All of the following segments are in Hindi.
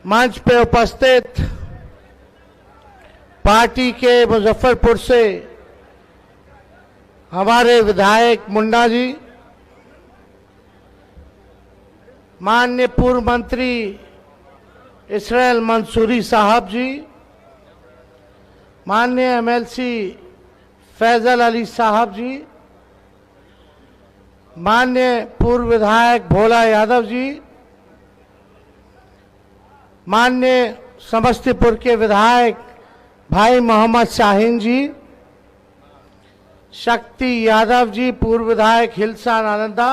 मंच पे उपस्थित पार्टी के मुजफ्फरपुर से हमारे विधायक मुंडा जी, माननीय पूर्व मंत्री इसराइल मंसूरी साहब जी, माननीय एमएलसी फैजल अली साहब जी, माननीय पूर्व विधायक भोला यादव जी, माननीय समस्तीपुर के विधायक भाई मोहम्मद शाहीन जी, शक्ति यादव जी पूर्व विधायक हिलसा नालंदा,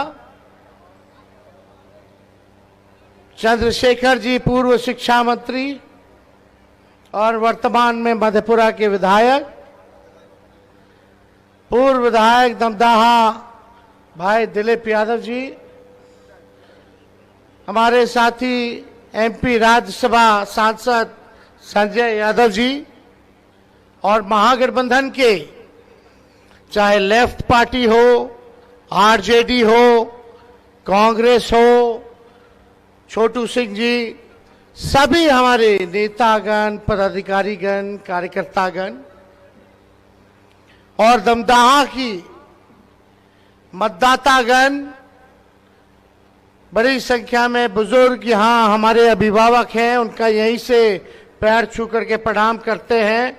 चंद्रशेखर जी पूर्व शिक्षा मंत्री और वर्तमान में मधेपुरा के विधायक, पूर्व विधायक दमदाहा भाई दिलीप यादव जी, हमारे साथी एमपी राज्यसभा सांसद संजय यादव जी और महागठबंधन के चाहे लेफ्ट पार्टी हो, आरजेडी हो, कांग्रेस हो, छोटू सिंह जी, सभी हमारे नेतागण, पदाधिकारीगण, कार्यकर्तागण और दमदाहा की मतदातागण, बड़ी संख्या में बुजुर्ग यहाँ हमारे अभिभावक हैं, उनका यहीं से पैर छू करके प्रणाम करते हैं।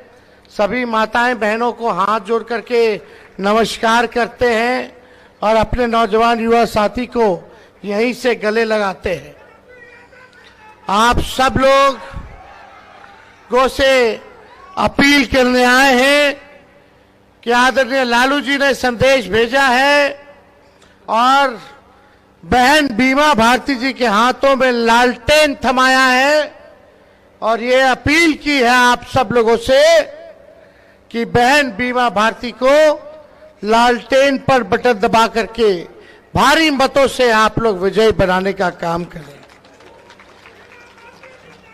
सभी माताएं बहनों को हाथ जोड़ करके नमस्कार करते हैं और अपने नौजवान युवा साथी को यहीं से गले लगाते हैं। आप सब लोग को से अपील करने आए हैं कि आदरणीय लालू जी ने संदेश भेजा है और बहन बीमा भारती जी के हाथों में लालटेन थमाया है और ये अपील की है आप सब लोगों से कि बहन बीमा भारती को लालटेन पर बटन दबा करके भारी मतों से आप लोग विजयी बनाने का काम करें।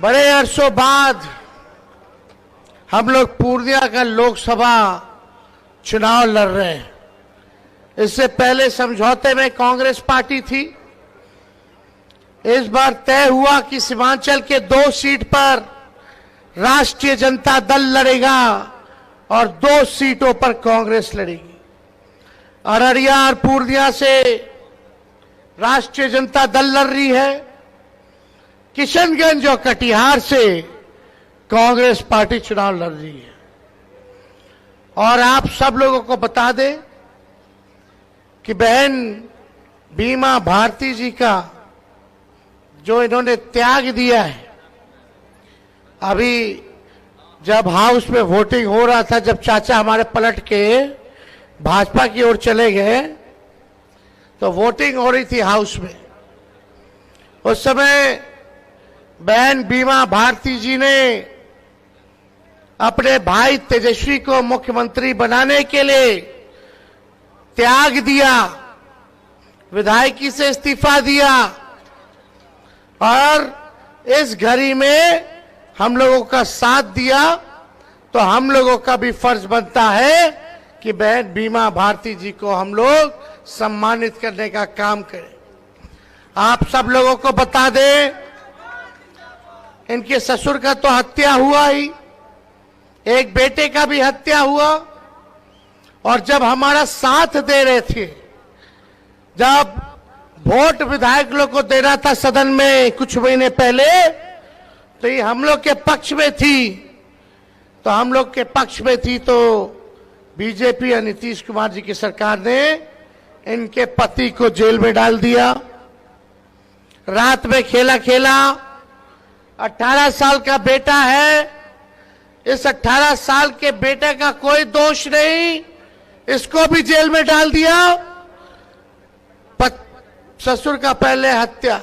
बड़े अरसों बाद हम लोग पूर्णिया का लोकसभा चुनाव लड़ रहे हैं। इससे पहले समझौते में कांग्रेस पार्टी थी। इस बार तय हुआ कि सीमांचल के 2 सीट पर राष्ट्रीय जनता दल लड़ेगा और 2 सीटों पर कांग्रेस लड़ेगी। अररिया और पूर्णिया से राष्ट्रीय जनता दल लड़ रही है। किशनगंज और कटिहार से कांग्रेस पार्टी चुनाव लड़ रही है। और आप सब लोगों को बता दें कि बहन बीमा भारती जी का जो इन्होंने त्याग दिया है, अभी जब हाउस में वोटिंग हो रहा था, जब चाचा हमारे पलट के भाजपा की ओर चले गए तो वोटिंग हो रही थी हाउस में। उस समय बहन बीमा भारती जी ने अपने भाई तेजस्वी को मुख्यमंत्री बनाने के लिए त्याग दिया, विधायकी से इस्तीफा दिया और इस घड़ी में हम लोगों का साथ दिया। तो हम लोगों का भी फर्ज बनता है कि बहन बीमा भारती जी को हम लोग सम्मानित करने का काम करें। आप सब लोगों को बता दें, इनके ससुर का तो हत्या हुआ ही, एक बेटे का भी हत्या हुआ। और जब हमारा साथ दे रहे थे, जब वोट विधायक लोग को देना था सदन में कुछ महीने पहले, तो ये हम लोग के पक्ष में थी। तो हम लोग के पक्ष में थी तो बीजेपी और नीतीश कुमार जी की सरकार ने इनके पति को जेल में डाल दिया। रात में खेला खेला 18 साल का बेटा है, इस 18 साल के बेटे का कोई दोष नहीं, इसको भी जेल में डाल दिया। ससुर का पहले हत्या,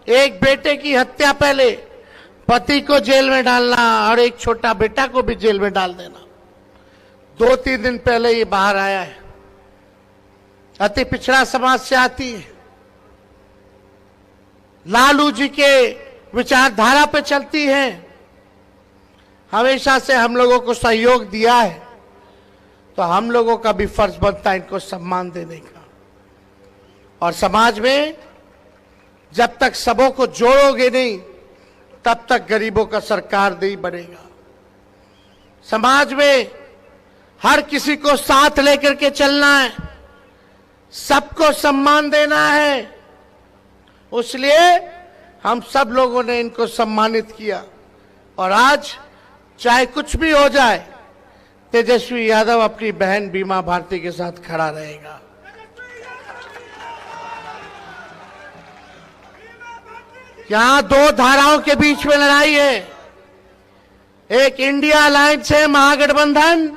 एक बेटे की हत्या पहले, पति को जेल में डालना और एक छोटा बेटा को भी जेल में डाल देना। 2-3 दिन पहले ये बाहर आया है। अति पिछड़ा समाज से आती है, लालू जी के विचारधारा पे चलती है, हमेशा से हम लोगों को सहयोग दिया है। तो हम लोगों का भी फर्ज बनता है इनको सम्मान देने का। और समाज में जब तक सबों को जोड़ोगे नहीं तब तक गरीबों का सरकार नहीं बनेगा। समाज में हर किसी को साथ लेकर के चलना है, सबको सम्मान देना है। इसलिए हम सब लोगों ने इनको सम्मानित किया और आज चाहे कुछ भी हो जाए, तेजस्वी यादव अपनी बहन बीमा भारती के साथ खड़ा रहेगा। यहां दो धाराओं के बीच में लड़ाई है। एक इंडिया अलायंस है, महागठबंधन,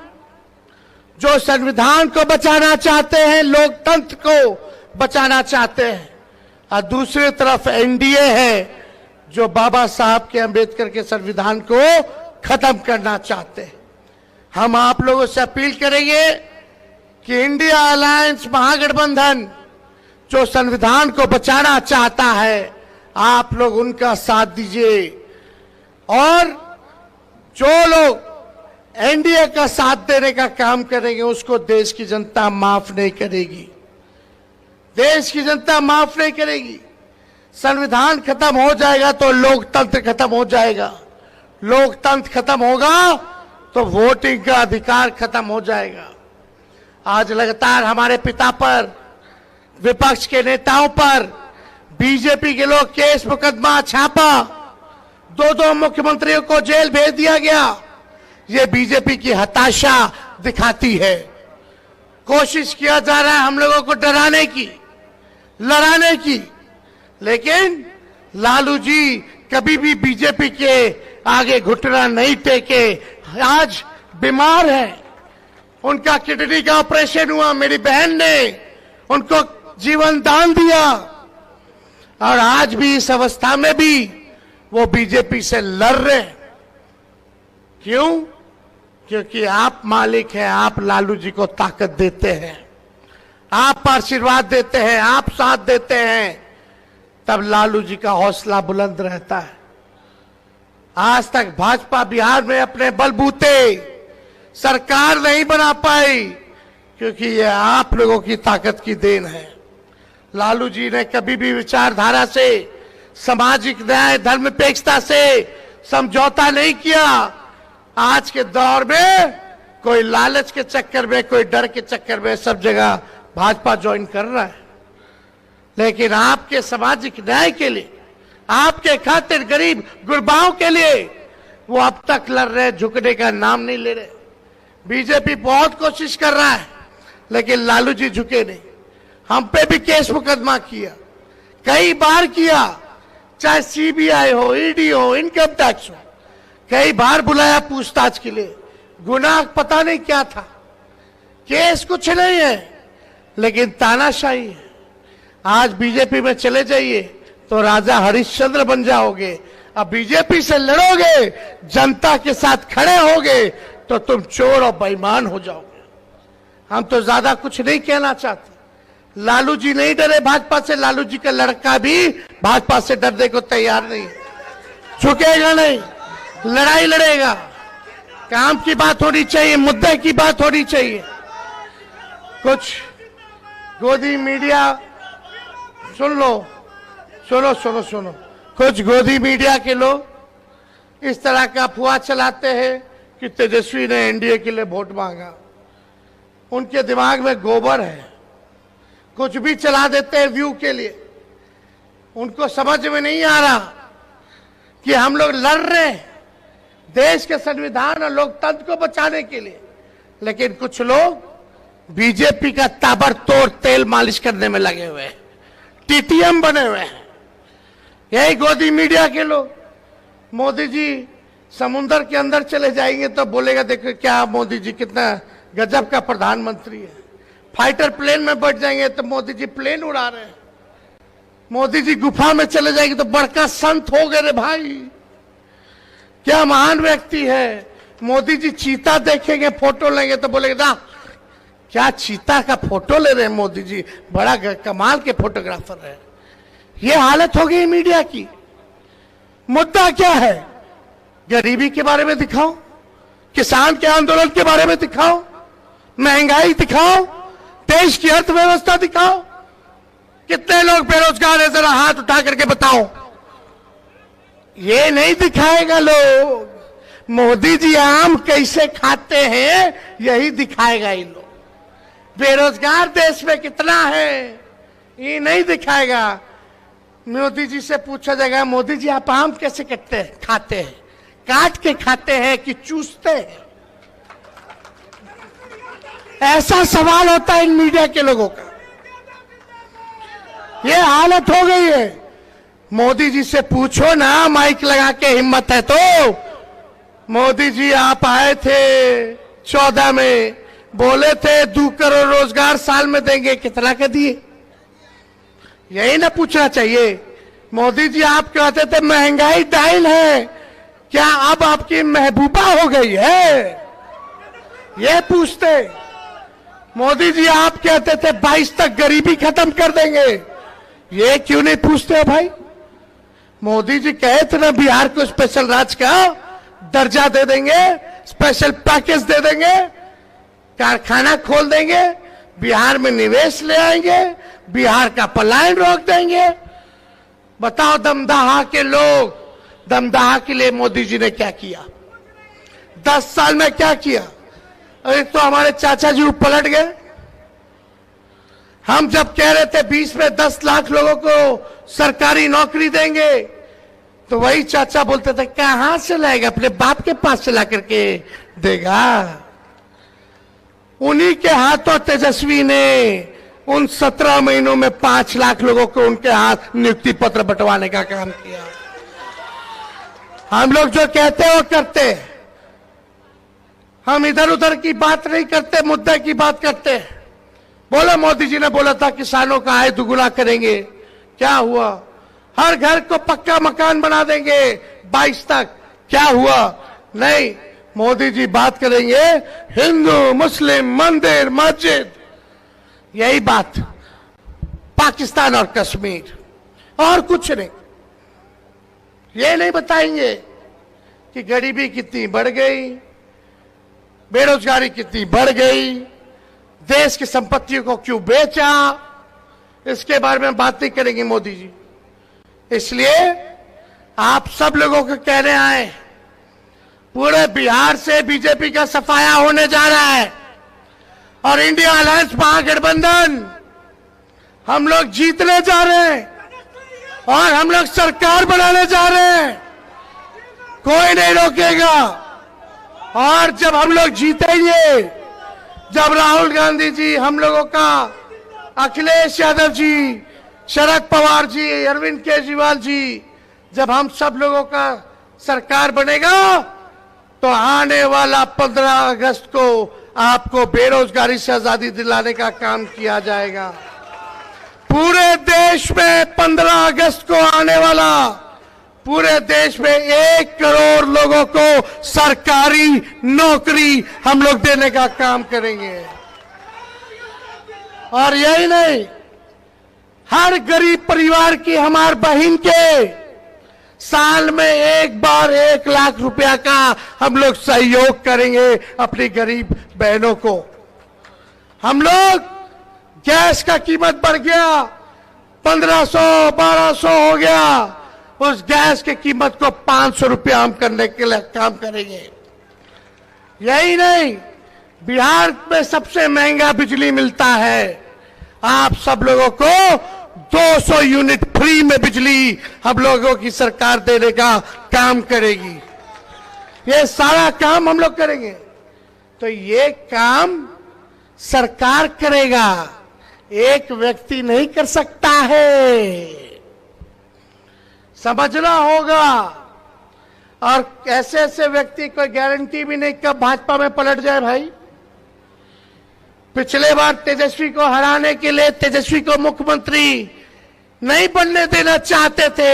जो संविधान को बचाना चाहते हैं, लोकतंत्र को बचाना चाहते हैं, और दूसरी तरफ एनडीए है, जो बाबा साहब के अंबेडकर के संविधान को खत्म करना चाहते हैं। हम आप लोगों से अपील करेंगे कि इंडिया अलायंस महागठबंधन जो संविधान को बचाना चाहता है, आप लोग उनका साथ दीजिए, और जो लोग एनडीए का साथ देने का काम करेंगे उसको देश की जनता माफ नहीं करेगी। देश की जनता माफ नहीं करेगी। संविधान खत्म हो जाएगा तो लोकतंत्र खत्म हो जाएगा। लोकतंत्र खत्म होगा तो वोटिंग का अधिकार खत्म हो जाएगा। आज लगातार हमारे पिता पर, विपक्ष के नेताओं पर बीजेपी के लोग केस मुकदमा छापा, दो मुख्यमंत्रियों को जेल भेज दिया गया। ये बीजेपी की हताशा दिखाती है। कोशिश किया जा रहा है हम लोगों को डराने की, लड़ाने की, लेकिन लालू जी कभी भी बीजेपी के आगे घुटना नहीं टेके। आज बीमार है, उनका किडनी का ऑपरेशन हुआ, मेरी बहन ने उनको जीवन दान दिया, और आज भी इस अवस्था में भी वो बीजेपी से लड़ रहे हैं। क्यों? क्योंकि आप मालिक हैं, आप लालू जी को ताकत देते हैं, आप आशीर्वाद देते हैं, आप साथ देते हैं, तब लालू जी का हौसला बुलंद रहता है। आज तक भाजपा बिहार में अपने बलबूते सरकार नहीं बना पाई, क्योंकि ये आप लोगों की ताकत की देन है। लालू जी ने कभी भी विचारधारा से, सामाजिक न्याय, धर्मनिरपेक्षता से समझौता नहीं किया। आज के दौर में कोई लालच के चक्कर में, कोई डर के चक्कर में सब जगह भाजपा ज्वाइन कर रहा है, लेकिन आपके सामाजिक न्याय के लिए, आपके खातिर, गरीब गुरबाओं के लिए वो अब तक लड़ रहे, झुकने का नाम नहीं ले रहे। बीजेपी बहुत कोशिश कर रहा है, लेकिन लालू जी झुके नहीं। हम पे भी केस मुकदमा किया, कई बार किया, चाहे सीबीआई हो, ईडी हो, इनकम टैक्स हो, कई बार बुलाया पूछताछ के लिए। गुनाह पता नहीं क्या था, केस कुछ नहीं है, लेकिन तानाशाही है। आज बीजेपी में चले जाइए तो राजा हरिश्चंद्र बन जाओगे। अब बीजेपी से लड़ोगे, जनता के साथ खड़े होगे, तो तुम चोर और बेईमान हो जाओगे। हम तो ज्यादा कुछ नहीं कहना चाहते। लालू जी नहीं डरे भाजपा से, लालू जी का लड़का भी भाजपा से डरने को तैयार नहीं, झुकेगा नहीं, लड़ाई लड़ेगा। काम की बात होनी चाहिए, मुद्दे की बात होनी चाहिए। कुछ गोदी मीडिया, सुन लो, सुनो सुनो सुनो, कुछ गोदी मीडिया के लोग इस तरह का अफवाह चलाते हैं कि तेजस्वी ने एनडीए के लिए वोट मांगा। उनके दिमाग में गोबर है, कुछ भी चला देते हैं व्यू के लिए। उनको समझ में नहीं आ रहा कि हम लोग लड़ रहे हैं देश के संविधान और लोकतंत्र को बचाने के लिए, लेकिन कुछ लोग बीजेपी का ताबड़तोड़ तेल मालिश करने में लगे हुए हैं, टीटीएम बने हुए हैं। यही गोदी मीडिया के लोग। मोदी जी समुद्र के अंदर चले जाएंगे तो बोलेगा देखो क्या मोदी जी कितना गजब का प्रधानमंत्री है। फाइटर प्लेन में बैठ जाएंगे तो मोदी जी प्लेन उड़ा रहे हैं। मोदी जी गुफा में चले जाएंगे तो बड़का संत हो गए रे भाई, क्या महान व्यक्ति है। मोदी जी चीता देखेंगे, फोटो लेंगे तो बोलेंगे ना क्या चीता का फोटो ले रहे हैं मोदी जी, बड़ा कमाल के फोटोग्राफर है। ये हालत हो गई मीडिया की। मुद्दा क्या है? गरीबी के बारे में दिखाओ, किसान के आंदोलन के बारे में दिखाओ, महंगाई दिखाओ, देश की अर्थव्यवस्था दिखाओ। कितने लोग बेरोजगार है, जरा हाथ उठा करके बताओ। ये नहीं दिखाएगा लोग। मोदी जी आम कैसे खाते हैं यही दिखाएगा ये लोग। बेरोजगार देश में कितना है ये नहीं दिखाएगा। मोदी जी से पूछा जाएगा, मोदी जी आप आम कैसे खाते हैं? काट के खाते हैं कि चूसते हैं? ऐसा सवाल होता है इन मीडिया के लोगों का। ये हालत हो गई है। मोदी जी से पूछो ना, माइक लगा के, हिम्मत है तो। मोदी जी आप आए थे 14 में, बोले थे 2 करोड़ रोजगार साल में देंगे, कितना के दिए? यही ना पूछना चाहिए। मोदी जी आप कहते थे महंगाई डाइन है, क्या अब आपकी महबूबा हो गई है? ये पूछते। मोदी जी आप कहते थे 22 तक गरीबी खत्म कर देंगे, ये क्यों नहीं पूछते हो भाई? मोदी जी कहे थे ना बिहार को स्पेशल राज्य का दर्जा दे देंगे, स्पेशल पैकेज दे देंगे, कारखाना खोल देंगे, बिहार में निवेश ले आएंगे, बिहार का पलायन रोक देंगे। बताओ दमदाहा के लोग, दमदाहा के लिए मोदी जी ने क्या किया? 10 साल में क्या किया? एक तो हमारे चाचा जी पलट गए। हम जब कह रहे थे 20 में 10 लाख लोगों को सरकारी नौकरी देंगे, तो वही चाचा बोलते थे कहां से लाएगा, अपने बाप के पास से ला करके देगा। उन्हीं के हाथों तेजस्वी ने उन 17 महीनों में 5 लाख लोगों को उनके हाथ नियुक्ति पत्र बंटवाने का काम किया। हम लोग जो कहते हैं वो करते हैं। हम इधर उधर की बात नहीं करते, मुद्दे की बात करते हैं। बोला मोदी जी ने बोला था किसानों का आय दुगुना करेंगे, क्या हुआ? हर घर को पक्का मकान बना देंगे 22 तक, क्या हुआ? नहीं। मोदी जी बात करेंगे हिंदू मुस्लिम मंदिर मस्जिद, यही बात, पाकिस्तान और कश्मीर, और कुछ नहीं। ये नहीं बताएंगे कि गरीबी कितनी बढ़ गई, बेरोजगारी कितनी बढ़ गई, देश की संपत्तियों को क्यों बेचा, इसके बारे में बात नहीं करेंगे मोदी जी। इसलिए आप सब लोगों को कहने आए, पूरे बिहार से बीजेपी का सफाया होने जा रहा है और इंडिया अलायंस महागठबंधन हम लोग जीतने जा रहे हैं और हम लोग सरकार बनाने जा रहे हैं। कोई नहीं रोकेगा। और जब हम लोग जीतेंगे, जब राहुल गांधी जी, हम लोगों का अखिलेश यादव जी, शरद पवार जी, अरविंद केजरीवाल जी, जब हम सब लोगों का सरकार बनेगा, तो आने वाला 15 अगस्त को आपको बेरोजगारी से आजादी दिलाने का काम किया जाएगा। पूरे देश में 15 अगस्त को आने वाला, पूरे देश में 1 करोड़ लोगों को सरकारी नौकरी हम लोग देने का काम करेंगे। और यही नहीं, हर गरीब परिवार की, हमार बहन के साल में एक बार 1 लाख रुपया का हम लोग सहयोग करेंगे अपनी गरीब बहनों को। हम लोग, गैस का कीमत बढ़ गया, 1500-1200 हो गया, उस गैस की कीमत को 500 रुपया हम करने के लिए काम करेंगे। यही नहीं, बिहार में सबसे महंगा बिजली मिलता है, आप सब लोगों को 200 यूनिट फ्री में बिजली हम लोगों की सरकार देने का काम करेगी। ये सारा काम हम लोग करेंगे। तो ये काम सरकार करेगा, एक व्यक्ति नहीं कर सकता है, समझना होगा। और ऐसे ऐसे व्यक्ति कोई गारंटी भी नहीं कब भाजपा में पलट जाए भाई। पिछले बार तेजस्वी को हराने के लिए तेजस्वी को मुख्यमंत्री नहीं बनने देना चाहते थे,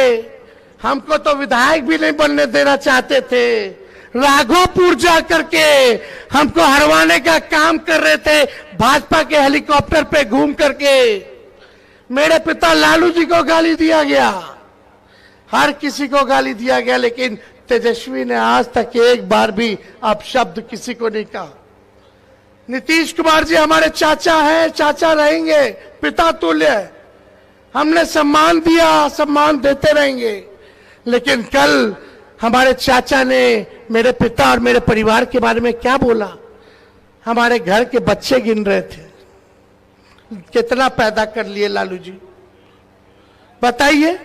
हमको तो विधायक भी नहीं बनने देना चाहते थे, राघोपुर जा करके हमको हरवाने का काम कर रहे थे, भाजपा के हेलीकॉप्टर पे घूम करके। मेरे पिता लालू जी को गाली दिया गया, हर किसी को गाली दिया गया, लेकिन तेजस्वी ने आज तक एक बार भी अपशब्द किसी को नहीं कहा। नीतीश कुमार जी हमारे चाचा हैं, चाचा रहेंगे, पिता तुल्य है, हमने सम्मान दिया, सम्मान देते रहेंगे। लेकिन कल हमारे चाचा ने मेरे पिता और मेरे परिवार के बारे में क्या बोला? हमारे घर के बच्चे गिन रहे थे, कितना पैदा कर लिए लालू जी, बताइए।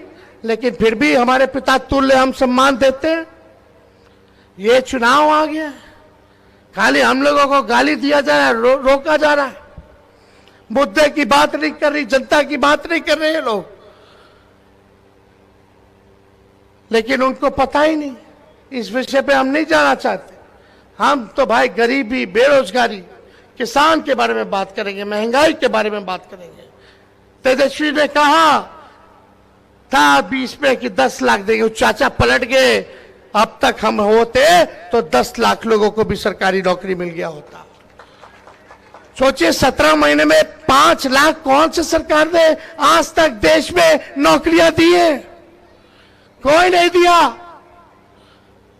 लेकिन फिर भी हमारे पिता तुल्य हम सम्मान देते हैं। ये चुनाव आ गया, खाली हम लोगों को गाली दिया जा रहा है, रोका जा रहा है, मुद्दे की बात नहीं कर रही, जनता की बात नहीं कर रहे हैं लोग। लेकिन उनको पता ही नहीं, इस विषय पे हम नहीं जाना चाहते। हम तो भाई गरीबी, बेरोजगारी, किसान के बारे में बात करेंगे, महंगाई के बारे में बात करेंगे। तेजस्वी ने कहा था 20 में कि 10 लाख देंगे, चाचा पलट गए। अब तक हम होते तो 10 लाख लोगों को भी सरकारी नौकरी मिल गया होता। सोचिए 17 महीने में 5 लाख कौन सी सरकार ने आज तक देश में नौकरियां दी है? कोई नहीं दिया।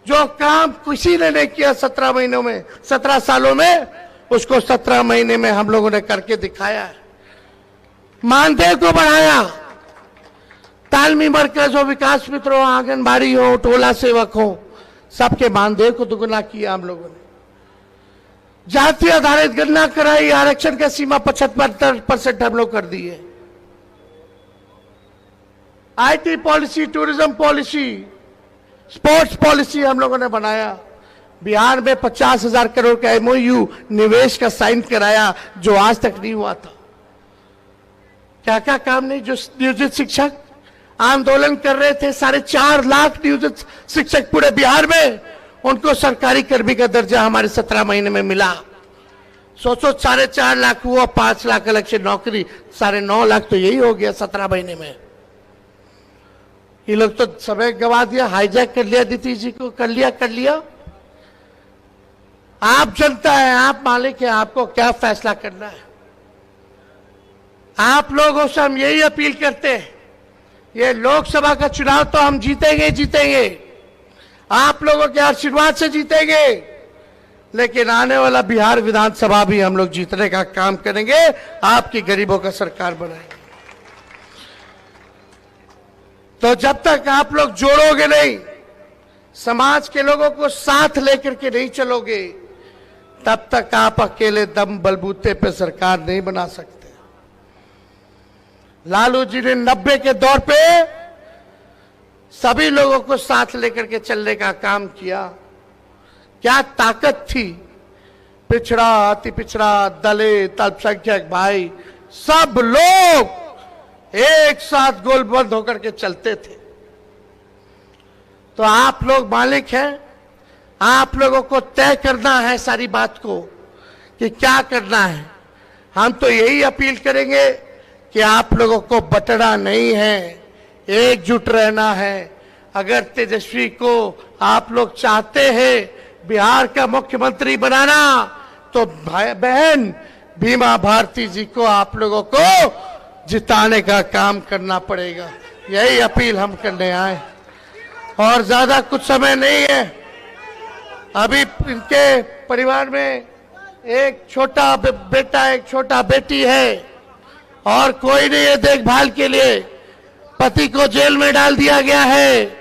जो काम किसी ने नहीं किया 17 महीनों में, 17 सालों में, उसको 17 महीने में हम लोगों ने करके दिखाया है। मानदेय को बढ़ाया, तालमी मरकज हो, विकास मित्र हो, आंगनबाड़ी हो, टोला सेवक हो, सबके मानदेय को दुगुना किया हम लोगों ने। जाति आधारित गणना कराई, आरक्षण का सीमा 75% हम लोग कर दी है। IT policy, tourism policy, sports policy हम लोगों ने बनाया। बिहार में 50,000 करोड़ का एमओयू निवेश का साइन कराया, जो आज तक नहीं हुआ था। क्या क्या काम नहीं? जो नियोजित शिक्षक आंदोलन कर रहे थे, 4.5 लाख नियोजित शिक्षक पूरे बिहार में, उनको सरकारी कर्मी का दर्जा हमारे 17 महीने में मिला। सोचो 4.5 लाख हुआ, 5 लाख अलग से नौकरी, 9.5 लाख तो यही हो गया 17 महीने में। ये लोग तो समय गवा दिया, हाईजैक कर लिया नीतीश जी को, कर लिया। आप जनता है, आप मालिक है, आपको क्या फैसला करना है? आप लोगों से हम यही अपील करते हैं, ये लोकसभा का चुनाव तो हम जीतेंगे, आप लोगों के आशीर्वाद से जीतेंगे, लेकिन आने वाला बिहार विधानसभा भी हम लोग जीतने का काम करेंगे, आपकी गरीबों का सरकार बनाएंगे। तो जब तक आप लोग जोड़ोगे नहीं, समाज के लोगों को साथ लेकर के नहीं चलोगे, तब तक आप अकेले दम बलबूते पे सरकार नहीं बना सकते। लालू जी ने 90 के दौर पे सभी लोगों को साथ लेकर के चलने का काम किया। क्या ताकत थी? पिछड़ा, अति पिछड़ा, दलित, अल्पसंख्यक भाई, सब लोग एक साथ गोलबंद होकर के चलते थे। तो आप लोग मालिक हैं, आप लोगों को तय करना है सारी बात को कि क्या करना है। हम तो यही अपील करेंगे कि आप लोगों को बटना नहीं है, एकजुट रहना है। अगर तेजस्वी को आप लोग चाहते हैं बिहार का मुख्यमंत्री बनाना, तो भाई बहन बीमा भारती जी को आप लोगों को जिताने का काम करना पड़ेगा। यही अपील हम करने आए, और ज्यादा कुछ समय नहीं है। अभी इनके परिवार में एक छोटा बेटा, एक छोटा बेटी है, और कोई नहीं है देखभाल के लिए। पति को जेल में डाल दिया गया है,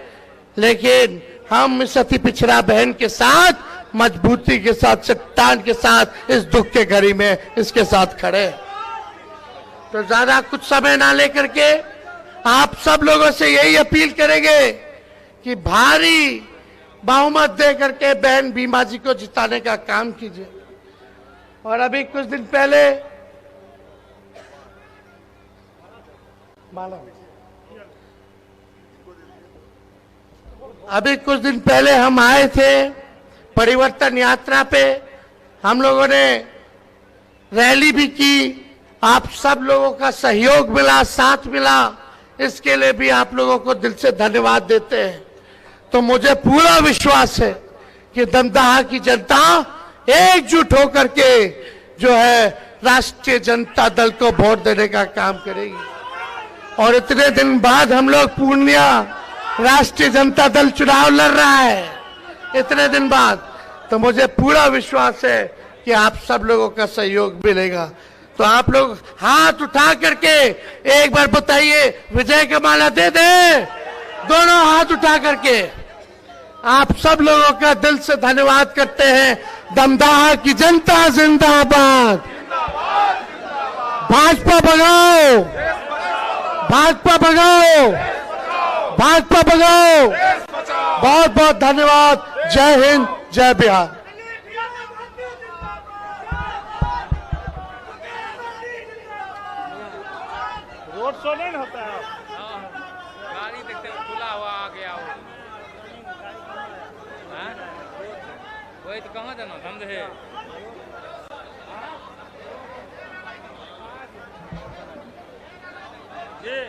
लेकिन हम इस अति पिछड़ा बहन के साथ मजबूती के साथ, चट्टान के साथ, इस दुख के घड़ी में इसके साथ खड़े। तो ज्यादा कुछ समय ना लेकर के आप सब लोगों से यही अपील करेंगे कि भारी बहुमत दे करके बहन बीमा जी को जिताने का काम कीजिए। और अभी कुछ दिन पहले हम आए थे परिवर्तन यात्रा पे, हम लोगों ने रैली भी की, आप सब लोगों का सहयोग मिला, साथ मिला, इसके लिए भी आप लोगों को दिल से धन्यवाद देते हैं। तो मुझे पूरा विश्वास है कि दमदहा की जनता एकजुट होकर के जो है राष्ट्रीय जनता दल को वोट देने का काम करेगी। और इतने दिन बाद हम लोग पूर्णिया राष्ट्रीय जनता दल चुनाव लड़ रहा है, इतने दिन बाद, तो मुझे पूरा विश्वास है कि आप सब लोगों का सहयोग मिलेगा। तो आप लोग हाथ उठा करके एक बार बताइए, विजय का माला दे दे, दोनों हाथ उठा करके आप सब लोगों का दिल से धन्यवाद करते हैं। दमदाहा की जनता जिंदाबाद, भाजपा भगाओ, भाजपा भगाओ, भाजपा भगाओ। बहुत बहुत धन्यवाद। जय हिंद, जय बिहार। रोड शो नहीं होता है। गाड़ी देखते हैं खुला हुआ आ गया हो। हाँ? वही तो कहाँ जाना समझे। जी